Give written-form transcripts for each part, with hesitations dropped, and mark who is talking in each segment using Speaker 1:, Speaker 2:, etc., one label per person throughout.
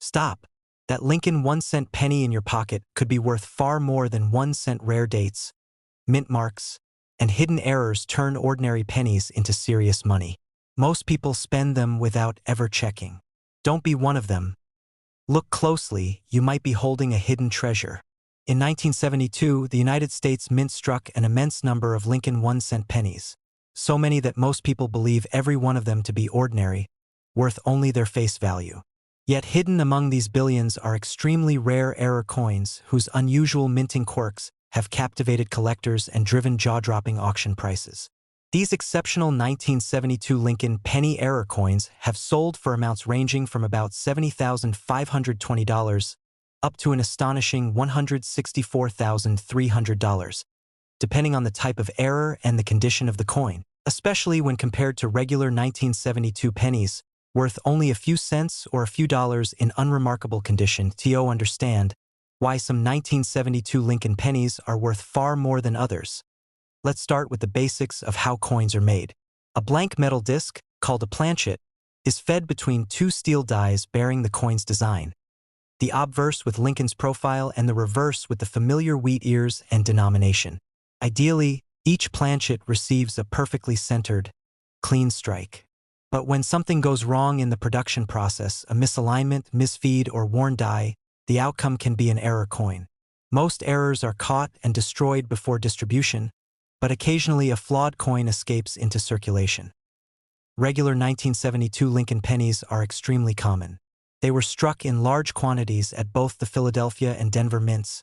Speaker 1: Stop! That Lincoln 1-cent penny in your pocket could be worth far more than 1 cent. Rare dates, mint marks, and hidden errors turn ordinary pennies into serious money. Most people spend them without ever checking. Don't be one of them. Look closely, you might be holding a hidden treasure. In 1972, the United States Mint struck an immense number of Lincoln 1-cent pennies. So many that most people believe every one of them to be ordinary, worth only their face value. Yet hidden among these billions are extremely rare error coins whose unusual minting quirks have captivated collectors and driven jaw-dropping auction prices. These exceptional 1972 Lincoln penny error coins have sold for amounts ranging from about $70,520 up to an astonishing $164,300, depending on the type of error and the condition of the coin, especially when compared to regular 1972 pennies, worth only a few cents or a few dollars in unremarkable condition. To understand why some 1972 Lincoln pennies are worth far more than others, let's start with the basics of how coins are made. A blank metal disc, called a planchet, is fed between two steel dies bearing the coin's design, the obverse with Lincoln's profile and the reverse with the familiar wheat ears and denomination. Ideally, each planchet receives a perfectly centered, clean strike. But when something goes wrong in the production process, a misalignment, misfeed, or worn die, the outcome can be an error coin. Most errors are caught and destroyed before distribution, but occasionally a flawed coin escapes into circulation. Regular 1972 Lincoln pennies are extremely common. They were struck in large quantities at both the Philadelphia and Denver mints,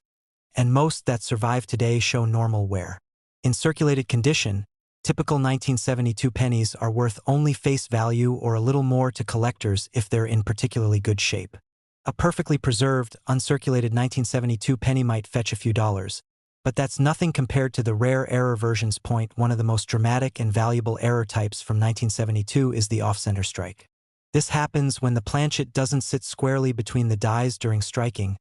Speaker 1: and most that survive today show normal wear. In circulated condition, typical 1972 pennies are worth only face value or a little more to collectors if they're in particularly good shape. A perfectly preserved, uncirculated 1972 penny might fetch a few dollars, but that's nothing compared to the rare error versions. One of the most dramatic and valuable error types from 1972 is the off-center strike. This happens when the planchet doesn't sit squarely between the dies during striking,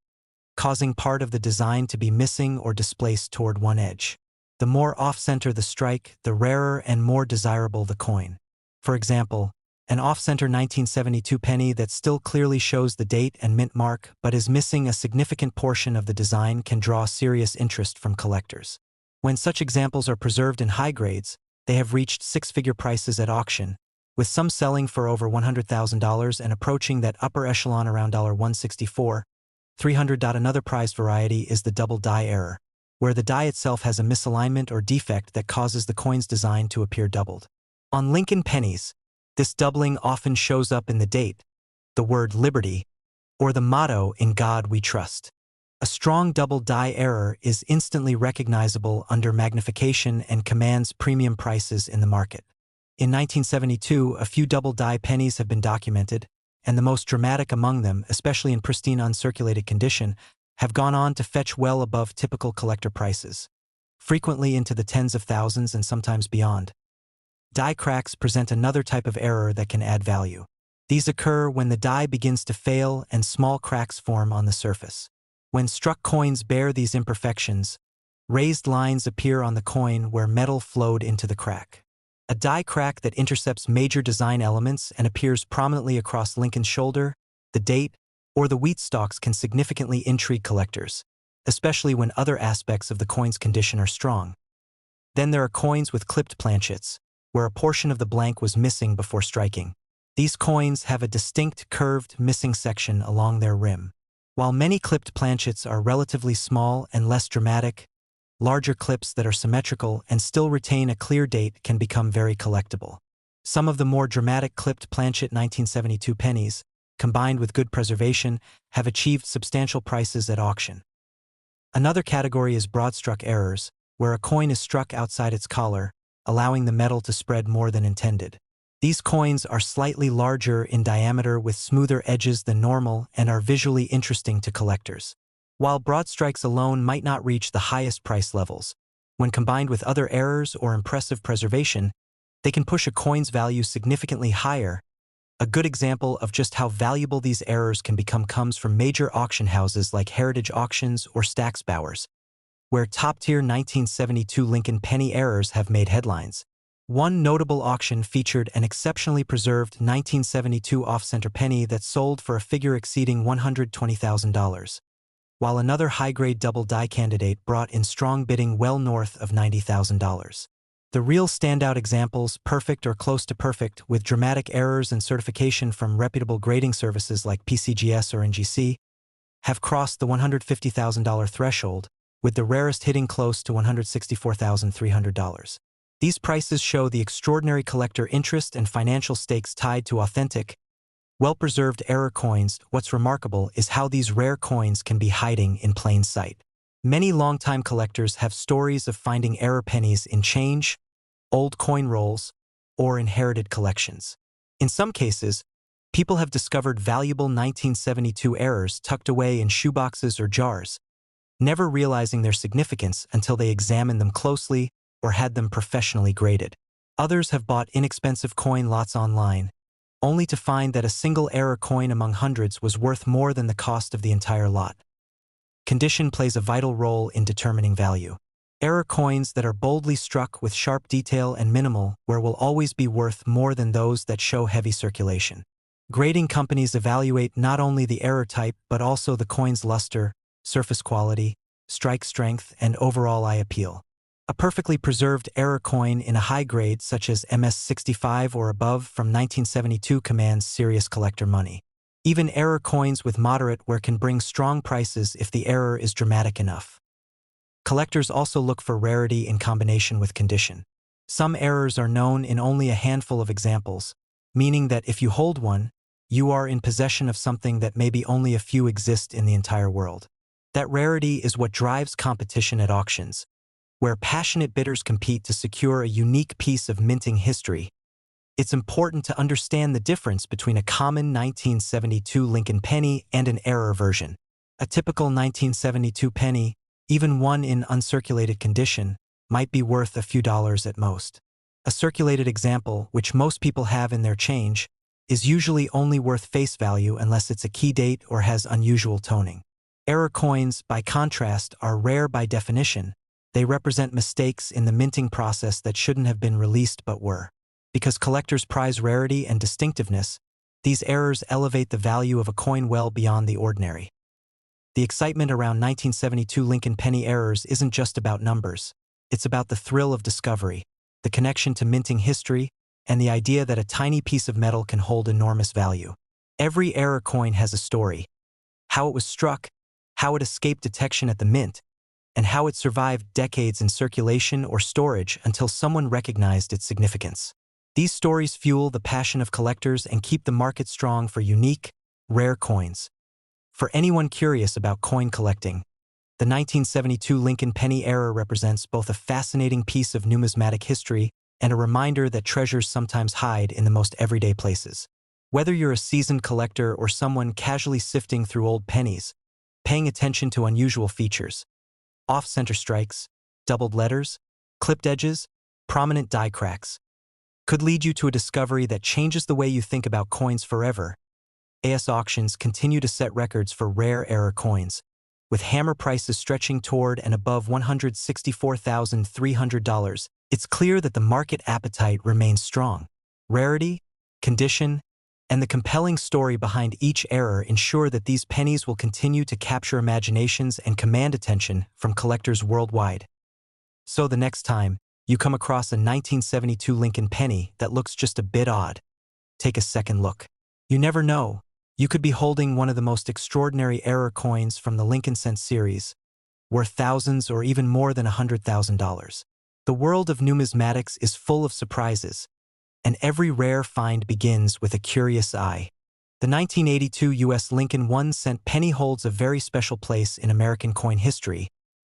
Speaker 1: causing part of the design to be missing or displaced toward one edge. The more off-center the strike, the rarer and more desirable the coin. For example, an off-center 1972 penny that still clearly shows the date and mint mark but is missing a significant portion of the design can draw serious interest from collectors. When such examples are preserved in high grades, they have reached six-figure prices at auction, with some selling for over $100,000 and approaching that upper echelon around $164,300. Another prized variety is the double die error, where the die itself has a misalignment or defect that causes the coin's design to appear doubled. On Lincoln pennies, this doubling often shows up in the date, the word liberty, or the motto "In God We Trust." A strong double die error is instantly recognizable under magnification and commands premium prices in the market. In 1972, a few double die pennies have been documented, and the most dramatic among them, especially in pristine uncirculated condition, have gone on to fetch well above typical collector prices, frequently into the tens of thousands and sometimes beyond. Die cracks present another type of error that can add value. These occur when the die begins to fail and small cracks form on the surface. When struck coins bear these imperfections, raised lines appear on the coin where metal flowed into the crack. A die crack that intercepts major design elements and appears prominently across Lincoln's shoulder, the date, or the wheat stalks can significantly intrigue collectors, especially when other aspects of the coin's condition are strong. Then there are coins with clipped planchets, where a portion of the blank was missing before striking. These coins have a distinct curved missing section along their rim. While many clipped planchets are relatively small and less dramatic, larger clips that are symmetrical and still retain a clear date can become very collectible. Some of the more dramatic clipped planchet 1972 pennies, combined with good preservation, have achieved substantial prices at auction. Another category is broad-struck errors, where a coin is struck outside its collar, allowing the metal to spread more than intended. These coins are slightly larger in diameter with smoother edges than normal and are visually interesting to collectors. While broad strikes alone might not reach the highest price levels, when combined with other errors or impressive preservation, they can push a coin's value significantly higher. A good example of just how valuable these errors can become comes from major auction houses like Heritage Auctions or Stack's Bowers, where top-tier 1972 Lincoln penny errors have made headlines. One notable auction featured an exceptionally preserved 1972 off-center penny that sold for a figure exceeding $120,000, while another high-grade double-die candidate brought in strong bidding well north of $90,000. The real standout examples, perfect or close to perfect, with dramatic errors and certification from reputable grading services like PCGS or NGC, have crossed the $150,000 threshold, with the rarest hitting close to $164,300. These prices show the extraordinary collector interest and financial stakes tied to authentic, well-preserved error coins. What's remarkable is how these rare coins can be hiding in plain sight. Many longtime collectors have stories of finding error pennies in change, old coin rolls, or inherited collections. In some cases, people have discovered valuable 1972 errors tucked away in shoeboxes or jars, never realizing their significance until they examined them closely or had them professionally graded. Others have bought inexpensive coin lots online, only to find that a single error coin among hundreds was worth more than the cost of the entire lot. Condition plays a vital role in determining value. Error coins that are boldly struck with sharp detail and minimal wear will always be worth more than those that show heavy circulation. Grading companies evaluate not only the error type but also the coin's luster, surface quality, strike strength, and overall eye appeal. A perfectly preserved error coin in a high grade such as MS65 or above from 1972 commands serious collector money. Even error coins with moderate wear can bring strong prices if the error is dramatic enough. Collectors also look for rarity in combination with condition. Some errors are known in only a handful of examples, meaning that if you hold one, you are in possession of something that maybe only a few exist in the entire world. That rarity is what drives competition at auctions, where passionate bidders compete to secure a unique piece of minting history. It's important to understand the difference between a common 1972 Lincoln penny and an error version. A typical 1972 penny, even one in uncirculated condition, might be worth a few dollars at most. A circulated example, which most people have in their change, is usually only worth face value unless it's a key date or has unusual toning. Error coins, by contrast, are rare by definition. They represent mistakes in the minting process that shouldn't have been released but were. Because collectors prize rarity and distinctiveness, these errors elevate the value of a coin well beyond the ordinary. The excitement around 1972 Lincoln penny errors isn't just about numbers. It's about the thrill of discovery, the connection to minting history, and the idea that a tiny piece of metal can hold enormous value. Every error coin has a story: how it was struck, how it escaped detection at the mint, and how it survived decades in circulation or storage until someone recognized its significance. These stories fuel the passion of collectors and keep the market strong for unique, rare coins. For anyone curious about coin collecting, the 1972 Lincoln penny era represents both a fascinating piece of numismatic history and a reminder that treasures sometimes hide in the most everyday places. Whether you're a seasoned collector or someone casually sifting through old pennies, paying attention to unusual features, off-center strikes, doubled letters, clipped edges, prominent die cracks, could lead you to a discovery that changes the way you think about coins forever. AS auctions continue to set records for rare error coins, with hammer prices stretching toward and above $164,300. It's clear that the market appetite remains strong. Rarity, condition, and the compelling story behind each error ensure that these pennies will continue to capture imaginations and command attention from collectors worldwide. So the next time you come across a 1972 Lincoln penny that looks just a bit odd, take a second look. You never know. You could be holding one of the most extraordinary error coins from the Lincoln Cent series, worth thousands or even more than $100,000. The world of numismatics is full of surprises, and every rare find begins with a curious eye. The 1982 U.S. Lincoln 1-cent penny holds a very special place in American coin history,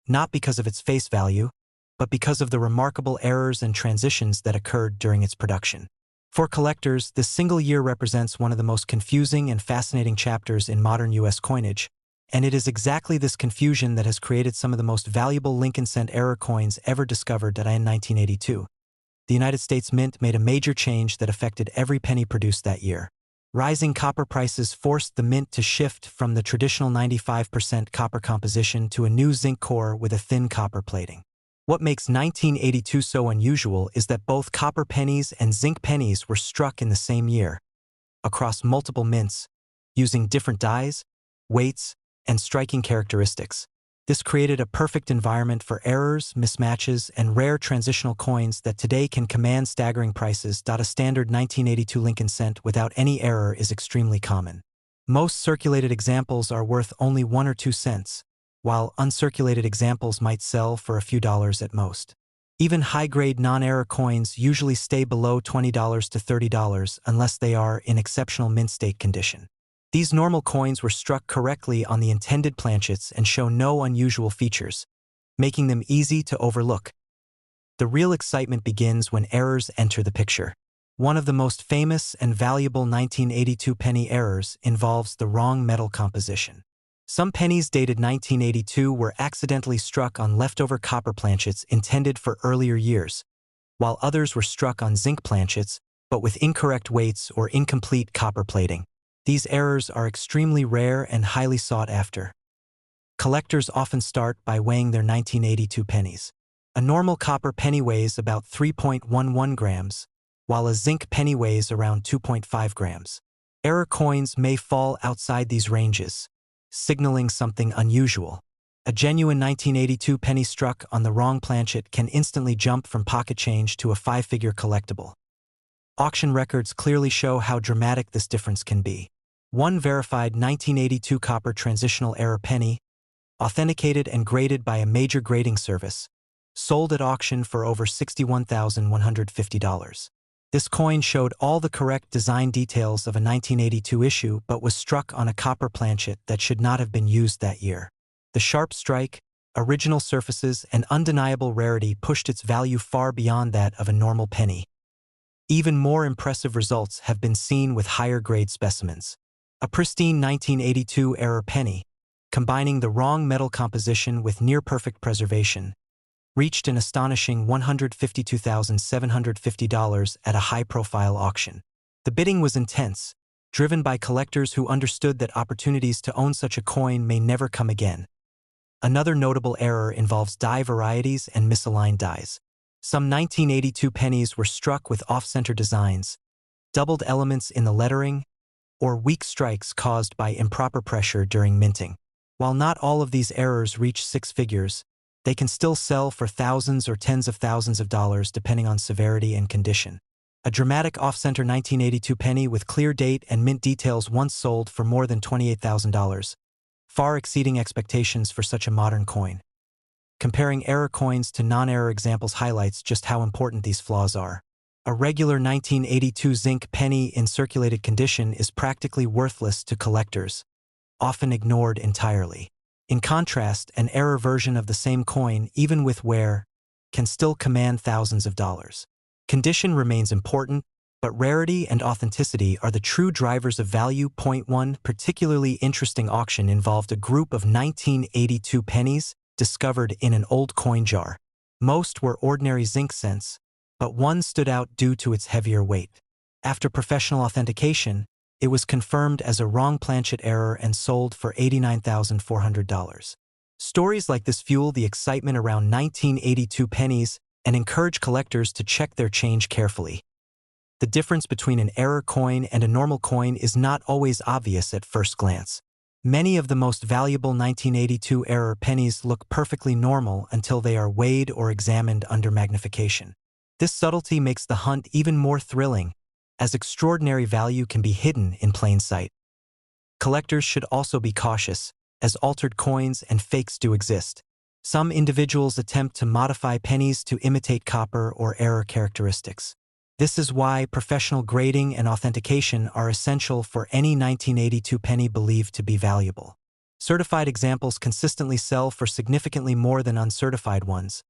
Speaker 1: not because of its face value, but because of the remarkable errors and transitions that occurred during its production. For collectors, this single year represents one of the most confusing and fascinating chapters in modern U.S. coinage, and it is exactly this confusion that has created some of the most valuable Lincoln Cent error coins ever discovered in 1982. The United States Mint made a major change that affected every penny produced that year. Rising copper prices forced the mint to shift from the traditional 95% copper composition to a new zinc core with a thin copper plating. What makes 1982 so unusual is that both copper pennies and zinc pennies were struck in the same year, across multiple mints, using different dies, weights, and striking characteristics. This created a perfect environment for errors, mismatches, and rare transitional coins that today can command staggering prices. A standard 1982 Lincoln cent without any error is extremely common. Most circulated examples are worth only 1 or 2 cents, while uncirculated examples might sell for a few dollars at most. Even high-grade non-error coins usually stay below $20 to $30 unless they are in exceptional mint state condition. These normal coins were struck correctly on the intended planchets and show no unusual features, making them easy to overlook. The real excitement begins when errors enter the picture. One of the most famous and valuable 1982 penny errors involves the wrong metal composition. Some pennies dated 1982 were accidentally struck on leftover copper planchets intended for earlier years, while others were struck on zinc planchets, but with incorrect weights or incomplete copper plating. These errors are extremely rare and highly sought after. Collectors often start by weighing their 1982 pennies. A normal copper penny weighs about 3.11 grams, while a zinc penny weighs around 2.5 grams. Error coins may fall outside these ranges, signaling something unusual. A genuine 1982 penny struck on the wrong planchet can instantly jump from pocket change to a 5-figure collectible. Auction records clearly show how dramatic this difference can be. One verified 1982 copper transitional error penny, authenticated and graded by a major grading service, sold at auction for over $61,150. This coin showed all the correct design details of a 1982 issue but was struck on a copper planchet that should not have been used that year. The sharp strike, original surfaces, and undeniable rarity pushed its value far beyond that of a normal penny. Even more impressive results have been seen with higher-grade specimens. A pristine 1982 error penny, combining the wrong metal composition with near-perfect preservation, reached an astonishing $152,750 at a high-profile auction. The bidding was intense, driven by collectors who understood that opportunities to own such a coin may never come again. Another notable error involves die varieties and misaligned dies. Some 1982 pennies were struck with off-center designs, doubled elements in the lettering, or weak strikes caused by improper pressure during minting. While not all of these errors reach 6 figures, they can still sell for thousands or tens of thousands of dollars depending on severity and condition. A dramatic off-center 1982 penny with clear date and mint details once sold for more than $28,000, far exceeding expectations for such a modern coin. Comparing error coins to non-error examples highlights just how important these flaws are. A regular 1982 zinc penny in circulated condition is practically worthless to collectors, often ignored entirely. In contrast, an error version of the same coin, even with wear, can still command thousands of dollars. Condition remains important, but rarity and authenticity are the true drivers of value. One particularly interesting auction involved a group of 1982 pennies discovered in an old coin jar. Most were ordinary zinc cents, but one stood out due to its heavier weight. After professional authentication, it was confirmed as a wrong planchet error and sold for $89,400. Stories like this fuel the excitement around 1982 pennies and encourage collectors to check their change carefully. The difference between an error coin and a normal coin is not always obvious at first glance. Many of the most valuable 1982 error pennies look perfectly normal until they are weighed or examined under magnification. This subtlety makes the hunt even more thrilling, as extraordinary value can be hidden in plain sight. Collectors should also be cautious, as altered coins and fakes do exist. Some individuals attempt to modify pennies to imitate copper or error characteristics. This is why professional grading and authentication are essential for any 1982 penny believed to be valuable. Certified examples consistently sell for significantly more than uncertified ones,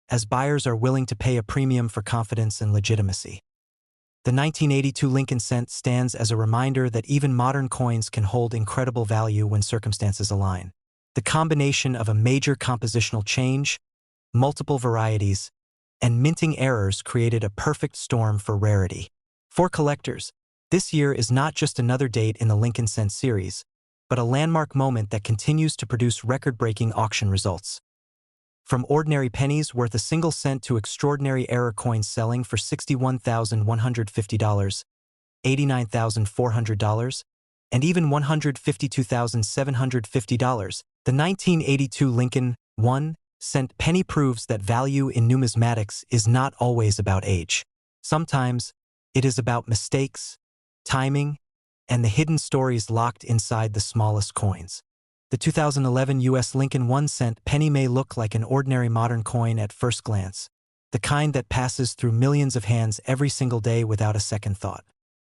Speaker 1: as buyers are willing to pay a premium for confidence and legitimacy. The 1982 Lincoln cent stands as a reminder that even modern coins can hold incredible value when circumstances align. The combination of a major compositional change, multiple varieties, and minting errors created a perfect storm for rarity. For collectors, this year is not just another date in the Lincoln cent series, but a landmark moment that continues to produce record-breaking auction results. From ordinary pennies worth a single cent to extraordinary error coins selling for $61,150, $89,400, and even $152,750, the 1982 Lincoln 1-cent penny proves that value in numismatics is not always about age. Sometimes, it is about mistakes, timing, and the hidden stories locked inside the smallest coins. The 2011 U.S. Lincoln 1-cent penny may look like an ordinary modern coin at first glance, the kind that passes through millions of hands every single day without a second thought.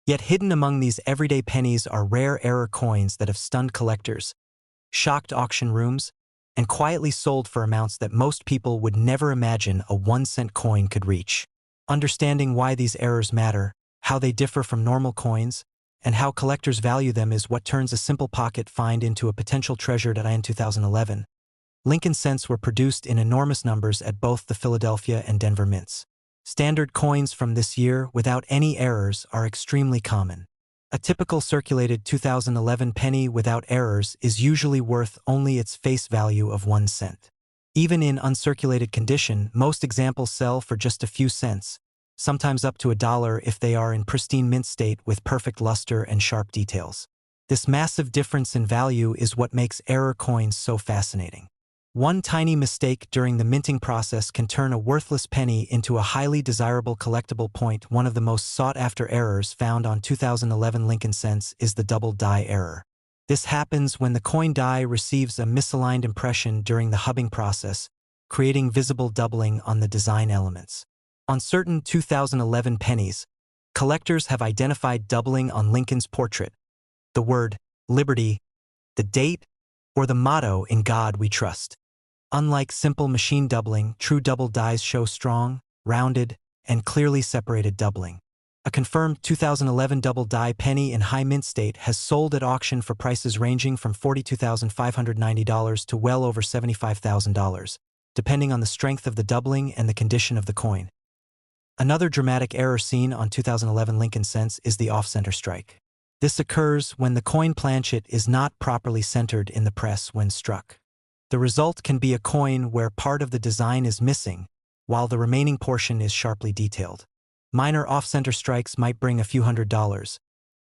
Speaker 1: Yet hidden among these everyday pennies are rare error coins that have stunned collectors, shocked auction rooms, and quietly sold for amounts that most people would never imagine a 1-cent coin could reach. Understanding why these errors matter, how they differ from normal coins, and how collectors value them is what turns a simple pocket find into a potential treasure. In 2011, Lincoln cents were produced in enormous numbers at both the Philadelphia and Denver mints. Standard coins from this year without any errors are extremely common. A typical circulated 2011 penny without errors is usually worth only its face value of 1 cent. Even in uncirculated condition, most examples sell for just a few cents, sometimes up to $1 if they are in pristine mint state with perfect luster and sharp details. This massive difference in value is what makes error coins so fascinating. One tiny mistake during the minting process can turn a worthless penny into a highly desirable collectible point. One of the most sought-after errors found on 2011 Lincoln cents is the double die error. This happens when the coin die receives a misaligned impression during the hubbing process, creating visible doubling on the design elements. On certain 2011 pennies, collectors have identified doubling on Lincoln's portrait, the word Liberty, the date, or the motto "In God We Trust." Unlike simple machine doubling, true double dies show strong, rounded, and clearly separated doubling. A confirmed 2011 double die penny in high mint state has sold at auction for prices ranging from $42,590 to well over $75,000, depending on the strength of the doubling and the condition of the coin. Another dramatic error seen on 2011 Lincoln cents is the off-center strike. This occurs when the coin planchet is not properly centered in the press when struck. The result can be a coin where part of the design is missing, while the remaining portion is sharply detailed. Minor off-center strikes might bring a few $100s,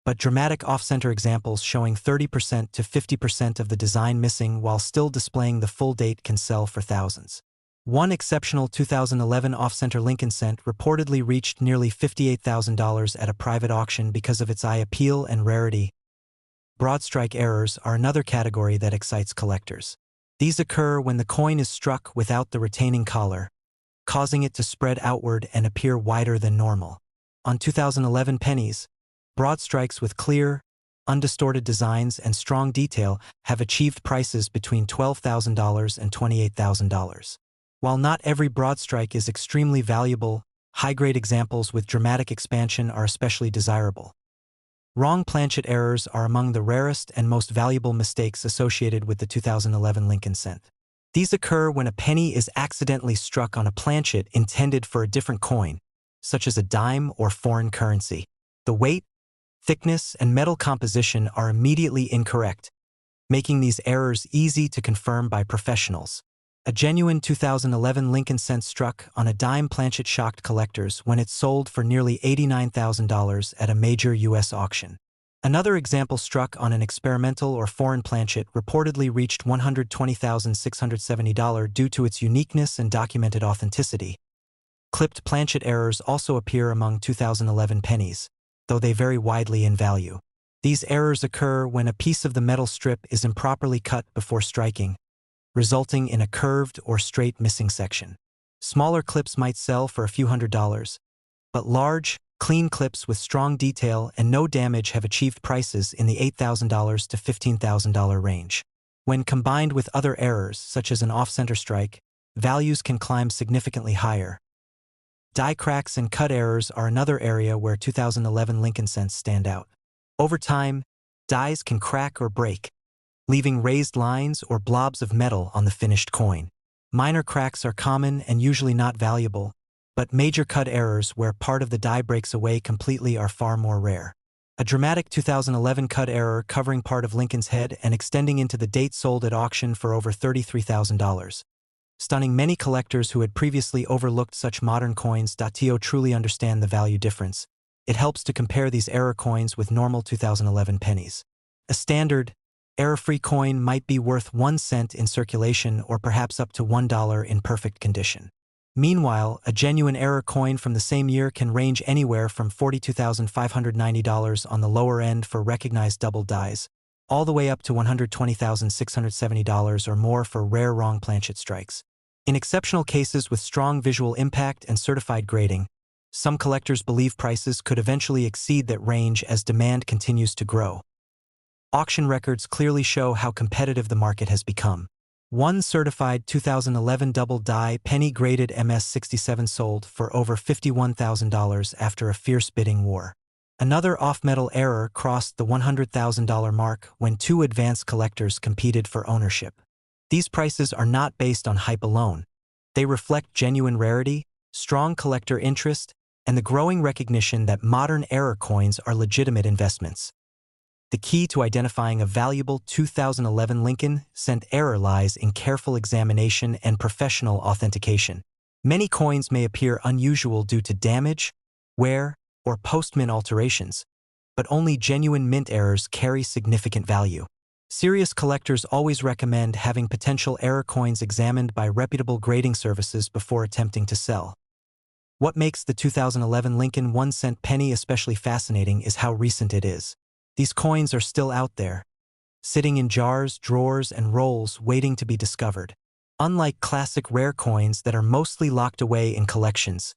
Speaker 1: but dramatic off-center examples showing 30% to 50% of the design missing while still displaying the full date can sell for thousands. One exceptional 2011 off-center Lincoln cent reportedly reached nearly $58,000 at a private auction because of its eye appeal and rarity. Broad strike errors are another category that excites collectors. These occur when the coin is struck without the retaining collar, causing it to spread outward and appear wider than normal. On 2011 pennies, broad strikes with clear, undistorted designs and strong detail have achieved prices between $12,000 and $28,000. While not every broad strike is extremely valuable, high-grade examples with dramatic expansion are especially desirable. Wrong planchet errors are among the rarest and most valuable mistakes associated with the 2011 Lincoln cent. These occur when a penny is accidentally struck on a planchet intended for a different coin, such as a dime or foreign currency. The weight, thickness, and metal composition are immediately incorrect, making these errors easy to confirm by professionals. A genuine 2011 Lincoln cent struck on a dime planchet shocked collectors when it sold for nearly $89,000 at a major U.S. auction. Another example struck on an experimental or foreign planchet reportedly reached $120,670 due to its uniqueness and documented authenticity. Clipped planchet errors also appear among 2011 pennies, though they vary widely in value. These errors occur when a piece of the metal strip is improperly cut before striking, resulting in a curved or straight missing section. Smaller clips might sell for a few $100s, but large, clean clips with strong detail and no damage have achieved prices in the $8,000 to $15,000 range. When combined with other errors, such as an off-center strike, values can climb significantly higher. Die cracks and cut errors are another area where 2011 Lincoln cents stand out. Over time, dies can crack or break, leaving raised lines or blobs of metal on the finished coin. Minor cracks are common and usually not valuable, but major cut errors where part of the die breaks away completely are far more rare. A dramatic 2011 cut error covering part of Lincoln's head and extending into the date sold at auction for over $33,000. stunning many collectors who had previously overlooked such modern coins. To truly understand the value difference, it helps to compare these error coins with normal 2011 pennies. A standard, error-free coin might be worth 1 cent in circulation or perhaps up to $1 in perfect condition. Meanwhile, a genuine error coin from the same year can range anywhere from $42,590 on the lower end for recognized double dies, all the way up to $120,670 or more for rare wrong planchet strikes. In exceptional cases with strong visual impact and certified grading, some collectors believe prices could eventually exceed that range as demand continues to grow. Auction records clearly show how competitive the market has become. One certified 2011 double die penny-graded MS-67 sold for over $51,000 after a fierce bidding war. Another off-metal error crossed the $100,000 mark when 2 advanced collectors competed for ownership. These prices are not based on hype alone. They reflect genuine rarity, strong collector interest, and the growing recognition that modern error coins are legitimate investments. The key to identifying a valuable 2011 Lincoln cent error lies in careful examination and professional authentication. Many coins may appear unusual due to damage, wear, or post-mint alterations, but only genuine mint errors carry significant value. Serious collectors always recommend having potential error coins examined by reputable grading services before attempting to sell. What makes the 2011 Lincoln 1 cent penny especially fascinating is how recent it is. These coins are still out there, sitting in jars, drawers, and rolls waiting to be discovered. Unlike classic rare coins that are mostly locked away in collections,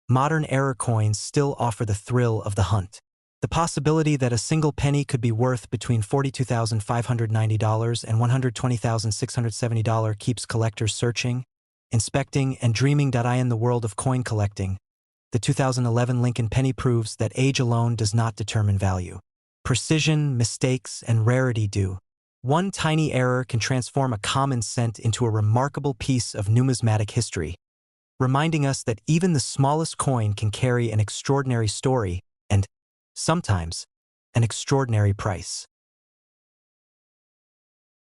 Speaker 1: modern error coins still offer the thrill of the hunt. The possibility that a single penny could be worth between $42,590 and $120,670 keeps collectors searching, inspecting, and dreaming. In the world of coin collecting, the 2011 Lincoln penny proves that age alone does not determine value. Precision, mistakes, and rarity do. One tiny error can transform a common cent into a remarkable piece of numismatic history, reminding us that even the smallest coin can carry an extraordinary story and, sometimes, an extraordinary price.